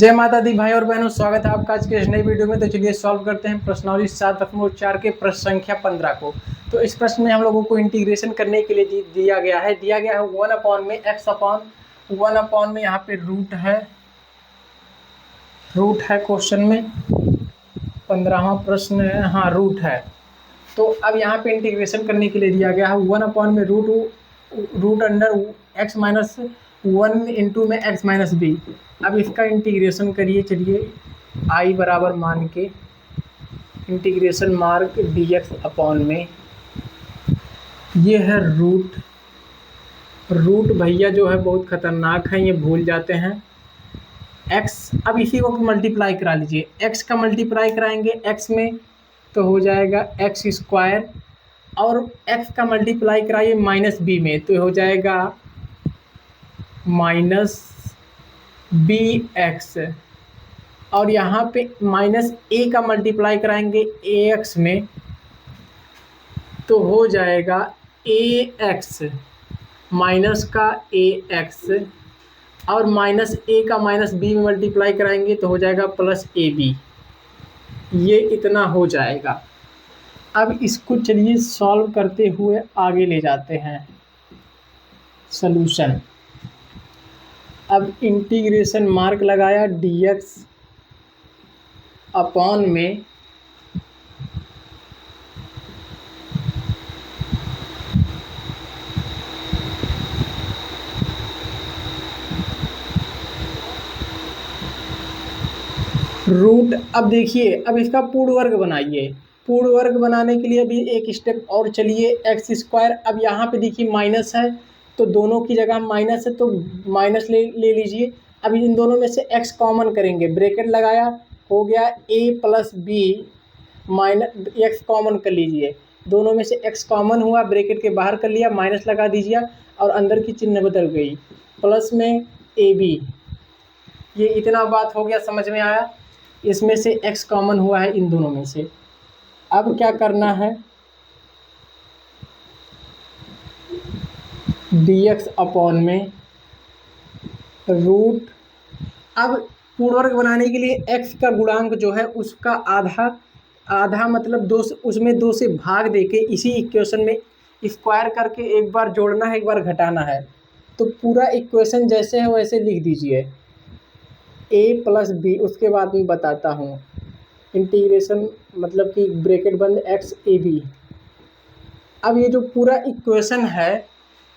जय माता दी भाई और बहनों, स्वागत है आपका आज के इस नई वीडियो में। तो चलिए सॉल्व करते हैं प्रश्नावली 7.4 के प्रश्न संख्या 15 को। तो इस प्रश्न में हम लोगों को इंटीग्रेशन करने के लिए दिया गया है 1 अपॉन में x अपॉन 1 अपॉन में यहाँ पे रूट है क्वेश्चन में 15वां प्रश्न है, हाँ रूट है। तो अब यहाँ पे इंटीग्रेशन करने के लिए दिया गया है 1 अपॉन में root under x minus 1 into में x माइनस बी। अब इसका इंटीग्रेशन करिए। चलिए i बराबर मान के इंटीग्रेशन मार्क dx अपॉन में ये है रूट भैया जो है बहुत खतरनाक है, ये भूल जाते हैं। x अब इसी को मल्टीप्लाई करा लीजिए। x का मल्टीप्लाई कराएंगे x में तो हो जाएगा एक्स स्क्वायर, और x का मल्टीप्लाई कराइए माइनस बी में तो हो जाएगा माइनस बी एक्स, और यहाँ पे माइनस ए का मल्टीप्लाई कराएंगे ए एक्स में तो हो जाएगा ए एक्स माइनस का ए एक्स, और माइनस ए का माइनस बी में मल्टीप्लाई कराएंगे तो हो जाएगा प्लस ए बी। ये इतना हो जाएगा। अब इसको चलिए सॉल्व करते हुए आगे ले जाते हैं सॉल्यूशन। अब इंटीग्रेशन मार्क लगाया dx अपॉन में रूट। अब देखिए, अब इसका पूर्ण वर्ग बनाइए। पूर्ण वर्ग बनाने के लिए अभी एक स्टेप और चलिए। एक्स स्क्वायर, अब यहाँ पे देखिए माइनस है तो दोनों की जगह माइनस है तो माइनस ले लीजिए। अब इन दोनों में से x कॉमन करेंगे, ब्रैकेट लगाया, हो गया a plus b minus x common कर लीजिए। दोनों में से x कॉमन हुआ, ब्रैकेट के बाहर कर लिया, माइनस लगा दीजिए और अंदर की चिन्ह बदल गई, प्लस में ए बी। ये इतना बात हो गया, समझ में आया। इसमें से x कॉमन हुआ है इन दोनों में से। अब क्या करना है, dx अपॉन में रूट। अब पूर्ण वर्ग बनाने के लिए x का गुणांक जो है उसका आधा मतलब दो, उसमें 2 से भाग देके इसी इक्वेशन में स्क्वायर करके एक बार जोड़ना है, एक बार घटाना है। तो पूरा इक्वेशन जैसे है वैसे लिख दीजिए a प्लस बी। उसके बाद मैं बताता हूँ इंटीग्रेशन मतलब कि ब्रैकेट बंद x ए बी। अब ये जो पूरा इक्वेशन है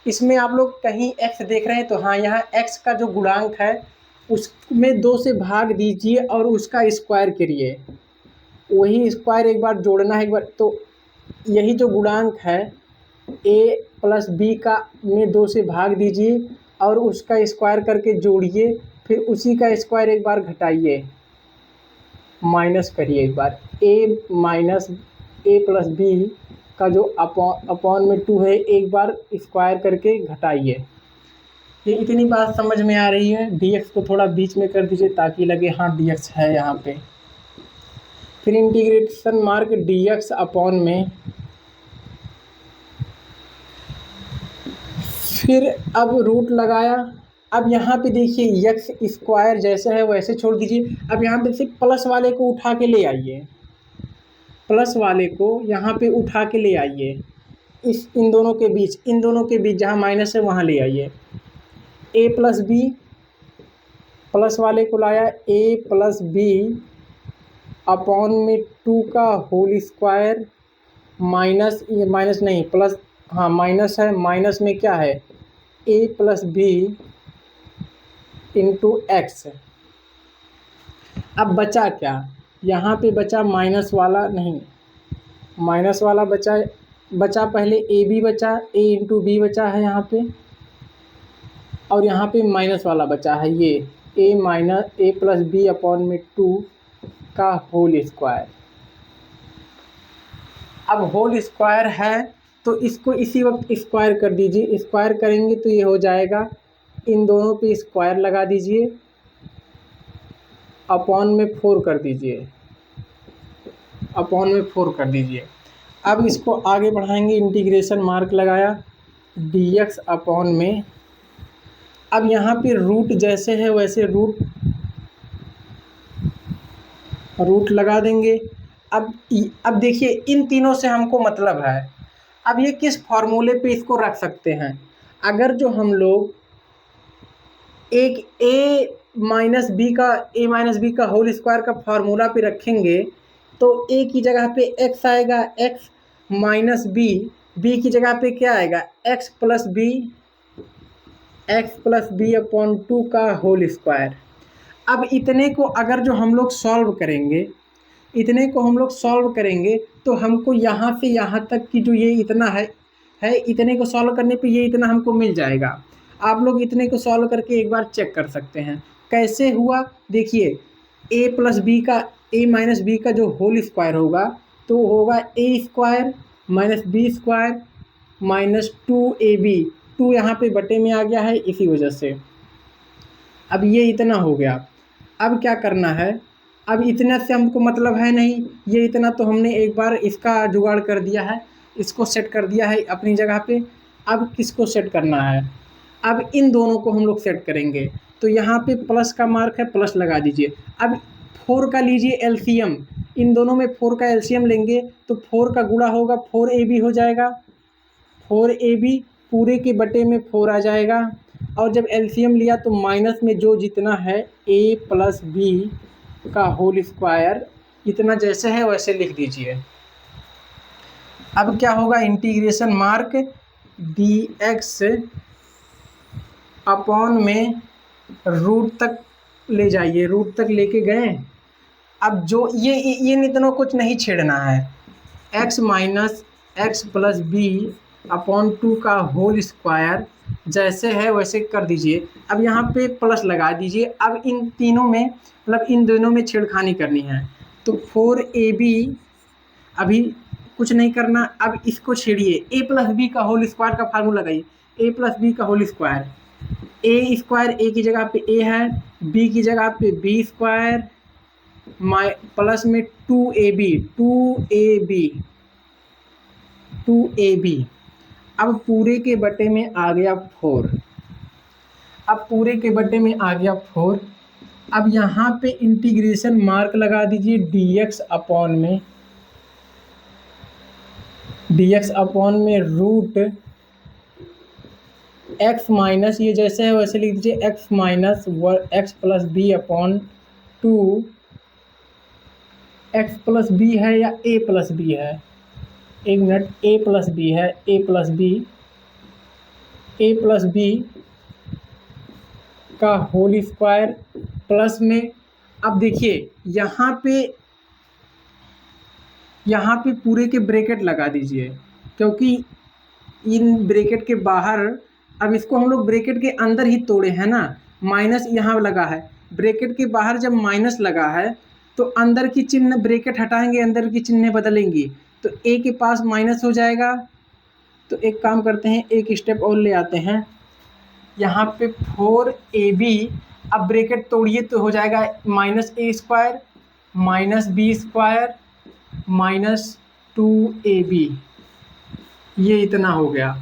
इसमें आप लोग कहीं x देख रहे हैं तो हाँ, यहाँ x का जो गुणांक है उसमें 2 से भाग दीजिए और उसका स्क्वायर करिए। वही स्क्वायर एक बार जोड़ना है, एक बार। तो यही जो गुणांक है a प्लस बी का में 2 से भाग दीजिए और उसका स्क्वायर करके जोड़िए, फिर उसी का स्क्वायर एक बार घटाइए, माइनस करिए एक बार। a minus a plus b का जो अपॉन में 2 है एक बार स्क्वायर करके घटाइए। ये इतनी बात समझ में आ रही है। dx को थोड़ा बीच में कर दीजिए ताकि लगे हाँ dx है यहाँ पे। फिर इंटीग्रेशन मार्क dx अपॉन में, फिर अब रूट लगाया। अब यहाँ पे देखिए एक्स स्क्वायर जैसे है वैसे छोड़ दीजिए। अब यहाँ पे से प्लस वाले को उठा के ले आइए, प्लस वाले को यहाँ पे उठा के ले आइए, इन दोनों के बीच जहाँ माइनस है वहाँ ले आइए। a प्लस बी, प्लस वाले को लाया a प्लस बी अपॉन में 2 का होल स्क्वायर माइनस, ये माइनस नहीं प्लस, हाँ माइनस है, माइनस में क्या है a plus b into x. अब बचा क्या, यहाँ पे बचा माइनस वाला, नहीं माइनस वाला बचा पहले ए बी बचा, a इंटू बी बचा है यहाँ पे, और यहाँ पे माइनस वाला बचा है ये a minus a plus b upon में 2 का होल स्क्वायर। अब होल स्क्वायर है तो इसको इसी वक्त स्क्वायर कर दीजिए। स्क्वायर करेंगे तो ये हो जाएगा, इन दोनों पे स्क्वायर लगा दीजिए, अपॉन में 4 कर दीजिए, अपॉन में 4 कर दीजिए। अब इसको आगे बढ़ाएंगे, इंटीग्रेशन मार्क लगाया dx अपॉन में। अब यहाँ पे रूट जैसे है वैसे रूट रूट लगा देंगे। अब देखिए इन तीनों से हमको मतलब है। अब ये किस फॉर्मूले पे इसको रख सकते हैं? अगर जो हम लोग एक ए माइनस बी का होल स्क्वायर का फॉर्मूला पे रखेंगे तो ए की जगह पे एक्स आएगा, एक्स माइनस बी की जगह पे क्या आएगा, एक्स प्लस बी अपॉन 2 का होल स्क्वायर। अब इतने को अगर जो हम लोग सॉल्व करेंगे, इतने को हम लोग सॉल्व करेंगे तो हमको यहाँ से यहाँ तक की जो ये इतना है इतने को सॉल्व करने पे ये इतना हमको मिल जाएगा। आप लोग इतने को सॉल्व करके एक बार चेक कर सकते हैं कैसे हुआ। देखिए ए माइनस बी का जो होल स्क्वायर होगा तो होगा a square minus b square minus 2ab। 2 यहाँ पे बटे में आ गया है इसी वजह से। अब ये इतना हो गया। अब क्या करना है, अब इतना से हमको मतलब है नहीं, ये इतना तो हमने एक बार इसका जुगाड़ कर दिया है, इसको सेट कर दिया है अपनी जगह पे। अब किसको सेट करना है, अब इन दोनों को हम लोग सेट करेंगे। तो यहाँ पे प्लस का मार्क है, प्लस लगा दीजिए। अब 4 का लीजिए एलसीएम, इन दोनों में 4 का एलसीएम लेंगे तो 4 का गुणा होगा 4ab हो जाएगा। 4ab पूरे के बटे में 4 आ जाएगा। और जब एलसीएम लिया तो माइनस में जो जितना है a प्लस बी का होल स्क्वायर, इतना जैसे है वैसे लिख दीजिए। अब क्या होगा, इंटीग्रेशन मार्क dx अपॉन में रूट तक ले जाइए, रूट तक लेके गए। अब जो ये इतना कुछ नहीं छेड़ना है, x minus x plus b upon 2 का होल स्क्वायर जैसे है वैसे कर दीजिए। अब यहाँ पे प्लस लगा दीजिए। अब इन तीनों में मतलब इन दोनों में छेड़खानी करनी है तो 4ab, अभी कुछ नहीं करना। अब इसको छेड़िए, ए प्लस बी का होल स्क्वायर का फार्मूला लगाइए, ए प्लस बी का होल स्क्वायर, ए स्क्वायर ए की जगह पे ए है, बी की जगह पे बी स्क्वायर प्लस में 2ab। अब पूरे के बटे में आ गया 4। अब पूरे के बटे में आ गया 4। अब यहाँ पे इंटीग्रेशन मार्क लगा दीजिए dx अपॉन में रूट x माइनस, ये जैसे है वैसे लिख दीजिए, x minus x plus b upon 2। x plus b है या a प्लस बी है, एक मिनट, a प्लस बी है, a प्लस बी का होल स्क्वायर प्लस में। अब देखिए यहाँ पे पूरे के ब्रैकेट लगा दीजिए, क्योंकि इन ब्रैकेट के बाहर, अब इसको हम लोग ब्रैकेट के अंदर ही तोड़े हैं ना, माइनस यहाँ लगा है, ब्रैकेट के बाहर जब माइनस लगा है तो अंदर की चिन्ह ब्रैकेट हटाएंगे, अंदर की चिन्ह बदलेंगी तो a के पास माइनस हो जाएगा। तो एक काम करते हैं, एक स्टेप और ले आते हैं, यहाँ पे 4ab, अब ब्रैकेट तोड़िए तो हो जाएगा minus a square minus b square minus 2ab, ये इतना हो गया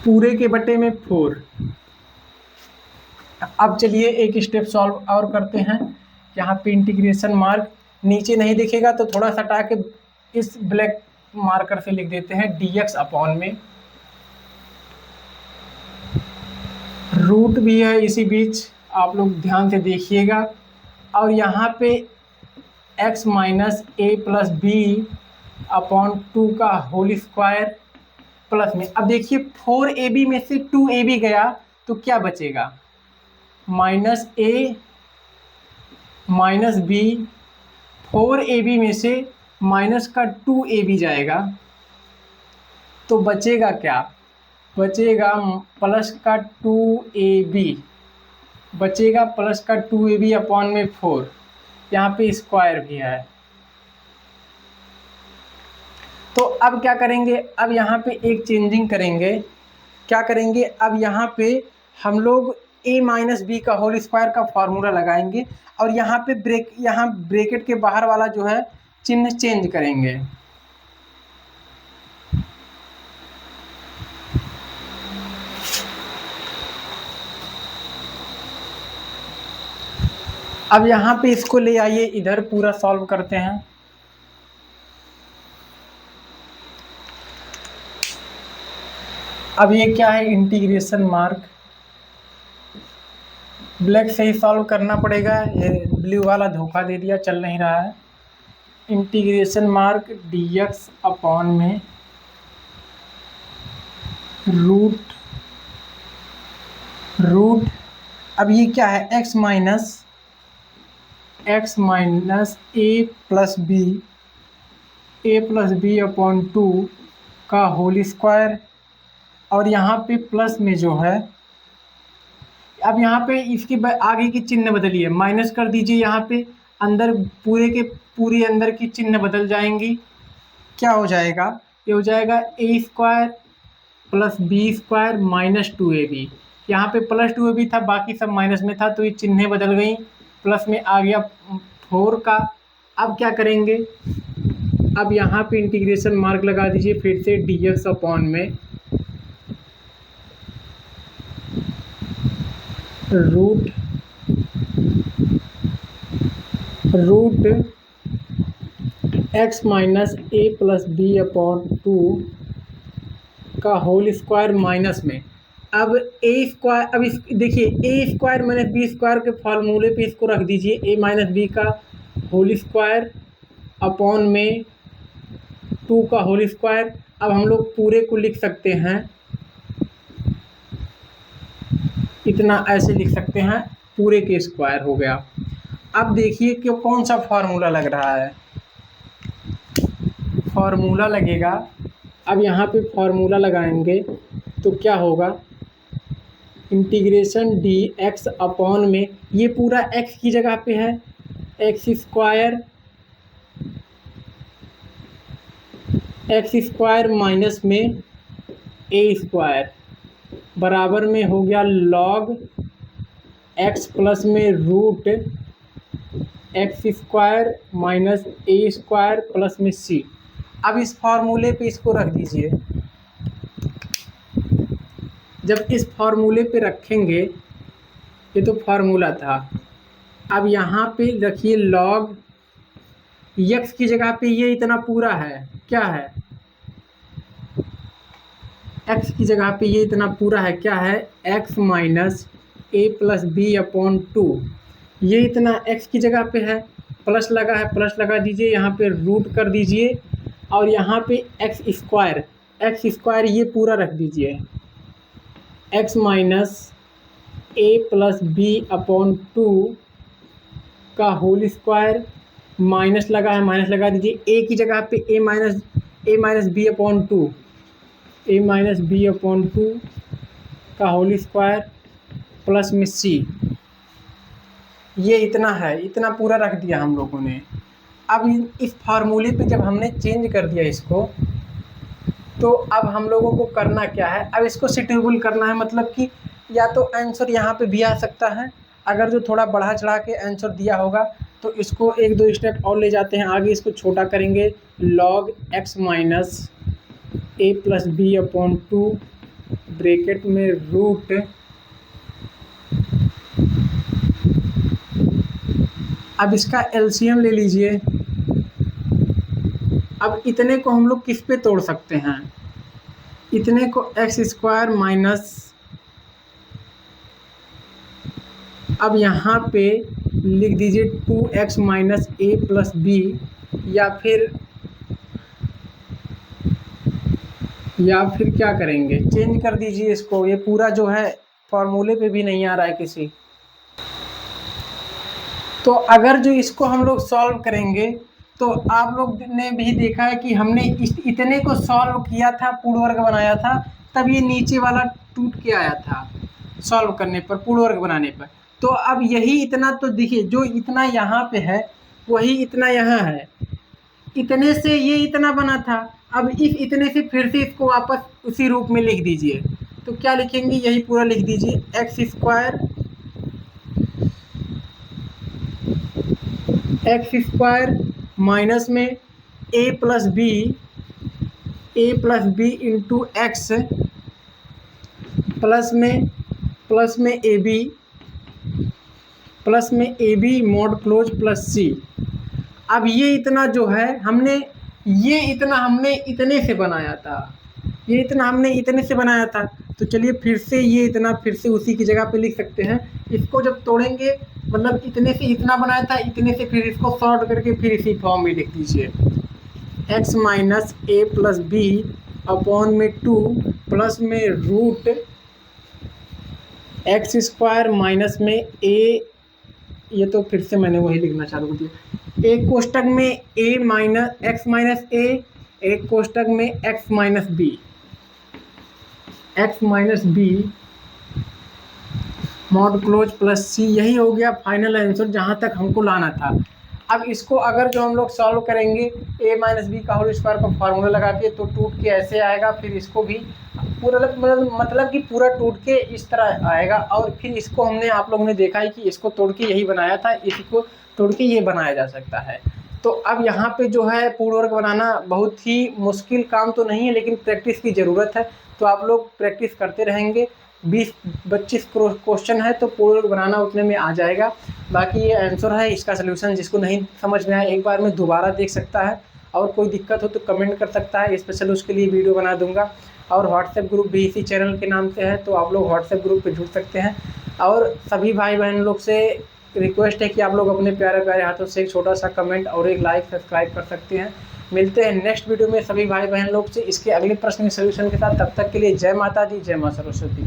पूरे के बटे में 4। अब चलिए एक स्टेप सॉल्व और करते हैं। यहाँ पे इंटीग्रेशन मार्क नीचे नहीं दिखेगा तो थोड़ा सा हटा के इस ब्लैक मार्कर से लिख देते हैं dx अपॉन में रूट भी है इसी बीच, आप लोग ध्यान से देखिएगा। और यहाँ पे x minus a plus b upon 2 का होल स्क्वायर प्लस में। अब देखिए 4ab में से 2ab गया तो क्या बचेगा, माइनस ए माइनस बी, 4ab में से माइनस का 2ab जाएगा तो बचेगा क्या, बचेगा प्लस का 2ab, बचेगा प्लस का 2ab अपॉन में 4, यहाँ पे स्क्वायर भी है। तो अब क्या करेंगे, अब यहाँ पे एक चेंजिंग करेंगे, क्या करेंगे, अब यहाँ पे हम लोग a माइनस बी का होल स्क्वायर का फॉर्मूला लगाएंगे और यहाँ पे ब्रैकेट के बाहर वाला जो है चिन्ह चेंज करेंगे। अब यहाँ पे इसको ले आइए, इधर पूरा सॉल्व करते हैं। अब ये क्या है, इंटीग्रेशन मार्क, ब्लैक से ही सॉल्व करना पड़ेगा, ये ब्लू वाला धोखा दे दिया, चल नहीं रहा है। इंटीग्रेशन मार्क dx अपॉन में रूट अब ये क्या है, x minus a plus b upon 2 का होल स्क्वायर, और यहाँ पे प्लस में जो है, अब यहाँ पे इसके आगे की चिन्ह बदलिए, माइनस कर दीजिए, यहाँ पे अंदर पूरे अंदर की चिन्ह बदल जाएंगी। क्या हो जाएगा, ये हो जाएगा a square plus b square minus 2ab। यहाँ पे प्लस 2ab था, बाकी सब माइनस में था, तो ये चिन्हें बदल गई, प्लस में आ गया 4 का। अब क्या करेंगे, अब यहाँ पे इंटीग्रेशन मार्क लगा दीजिए फिर से dx अपॉन में root x minus a plus b upon 2 का होल स्क्वायर माइनस में, अब ए स्क्वायर, अब इस देखिए ए स्क्वायर माइनस बी स्क्वायर के फॉर्मूले पे इसको रख दीजिए, ए माइनस बी का होल स्क्वायर अपॉन में 2 का होल स्क्वायर। अब हम लोग पूरे को लिख सकते हैं, इतना ऐसे लिख सकते हैं, पूरे के स्क्वायर हो गया। अब देखिए कि कौन सा फार्मूला लग रहा है, फार्मूला लगेगा। अब यहाँ पे फार्मूला लगाएंगे तो क्या होगा, इंटीग्रेशन dx अपॉन में, ये पूरा x की जगह पे है, एक्स स्क्वायर माइनस में ए स्क्वायर बराबर में हो गया log x प्लस में root x square minus a square plus में c। अब इस फार्मूले पे इसको रख दीजिए, जब इस फार्मूले पे रखेंगे, ये तो फार्मूला था, अब यहाँ पे रखिए log x की जगह पे ये इतना पूरा है, क्या है, x की जगह पे ये इतना पूरा है, क्या है, x minus a plus b upon 2, ये इतना x की जगह पे है, प्लस लगा है, प्लस लगा दीजिए, यहाँ पे रूट कर दीजिए, और यहाँ पे एक्स स्क्वायर ये पूरा रख दीजिए, x minus a plus b upon 2 का होल स्क्वायर, माइनस लगा है, माइनस लगा दीजिए, ए की जगह पे ए माइनस बी अपॉन 2, ए माइनस बी अपॉन 2 का होल स्क्वायर प्लस में c, ये इतना है, इतना पूरा रख दिया हम लोगों ने। अब इस फार्मूले पे जब हमने चेंज कर दिया इसको, तो अब हम लोगों को करना क्या है, अब इसको सिटेबल करना है, मतलब कि या तो आंसर यहाँ पे भी आ सकता है, अगर जो थोड़ा बढ़ा चढ़ा के आंसर दिया होगा तो इसको 1-2 स्टेप और ले जाते हैं आगे, इसको छोटा करेंगे, log x minus a plus b upon 2 bracket में रूट अब इसका एलसीएम ले लीजिए। अब इतने को हम लोग किस पे तोड़ सकते हैं, इतने को एक्स स्क्वायर माइनस, अब यहाँ पे लिख दीजिए 2x minus a plus B, या फिर क्या करेंगे, चेंज कर दीजिए इसको, ये पूरा जो है फॉर्मूले पे भी नहीं आ रहा है किसी। तो अगर जो इसको हम लोग सॉल्व करेंगे, तो आप लोग ने भी देखा है कि हमने इतने को सॉल्व किया था, पूर्ण वर्ग बनाया था, तब ये नीचे वाला टूट के आया था सॉल्व करने पर, पूर्ण वर्ग बनाने पर। तो अब यही इतना, तो देखिए जो इतना यहाँ पे है वही इतना यहाँ है, इतने से ये इतना बना था, अब इस इतने से फिर से इसको वापस उसी रूप में लिख दीजिए। तो क्या लिखेंगे, यही पूरा लिख दीजिए, एक्स स्क्वायर माइनस में a plus b into x plus में ए बी प्लस में a b mod close plus c. अब ये इतना जो है हमने इतने से बनाया था, ये इतना हमने इतने से बनाया था। तो चलिए फिर से ये इतना फिर से उसी की जगह पे लिख सकते हैं। इसको जब तोड़ेंगे मतलब इतने से इतना बनाया था, इतने से फिर इसको सॉल्व करके फिर इसी फॉर्म में लिख दीजिए। X minus a plus b upon में 2 प्लस में रूट एक्स स्क्वायर माइनस में ए, ये तो फिर से मैंने वही लिखना चालू कर दिया। एक कोष्टक में a minus x minus a, एक कोष्टक में x minus b, x minus b mod close plus c. यही हो गया फाइनल आंसर जहाँ तक हमको लाना था। अब इसको अगर जो हम लोग सॉल्व करेंगे ए माइनस बी का होल स्क्वायर का फार्मूला लगा के, तो टूट के ऐसे आएगा, फिर इसको भी पूरा मतलब कि पूरा टूट के इस तरह आएगा। और फिर इसको हमने आप लोगों ने देखा है कि इसको तोड़ के यही बनाया था, इसको तोड़ के ये बनाया जा सकता है। तो अब यहाँ पे जो है पूर्ण वर्ग बनाना बहुत ही मुश्किल काम तो नहीं है, लेकिन प्रैक्टिस की ज़रूरत है। तो आप लोग प्रैक्टिस करते रहेंगे। 20-25 क्वेश्चन है तो पूर्ण वर्ग बनाना उतने में आ जाएगा। बाकी ये आंसर है, इसका सलूशन जिसको नहीं समझ में आया एक बार में दोबारा देख सकता है, और कोई दिक्कत हो तो कमेंट कर सकता है, स्पेशल उसके लिए वीडियो बना दूंगा। और व्हाट्सएप ग्रुप भी इसी चैनल के नाम से है, तो आप लोग व्हाट्सएप ग्रुप पे जुड़ सकते हैं। और सभी भाई बहन लोग से रिक्वेस्ट है कि आप लोग अपने प्यारे प्यारे हाथों से एक छोटा सा कमेंट और एक लाइक सब्सक्राइब कर सकते हैं। मिलते हैं नेक्स्ट वीडियो में सभी भाई बहन लोग से इसके अगले प्रश्न के सलूशन के साथ। तब तक के लिए जय माता दी, जय मां सरस्वती।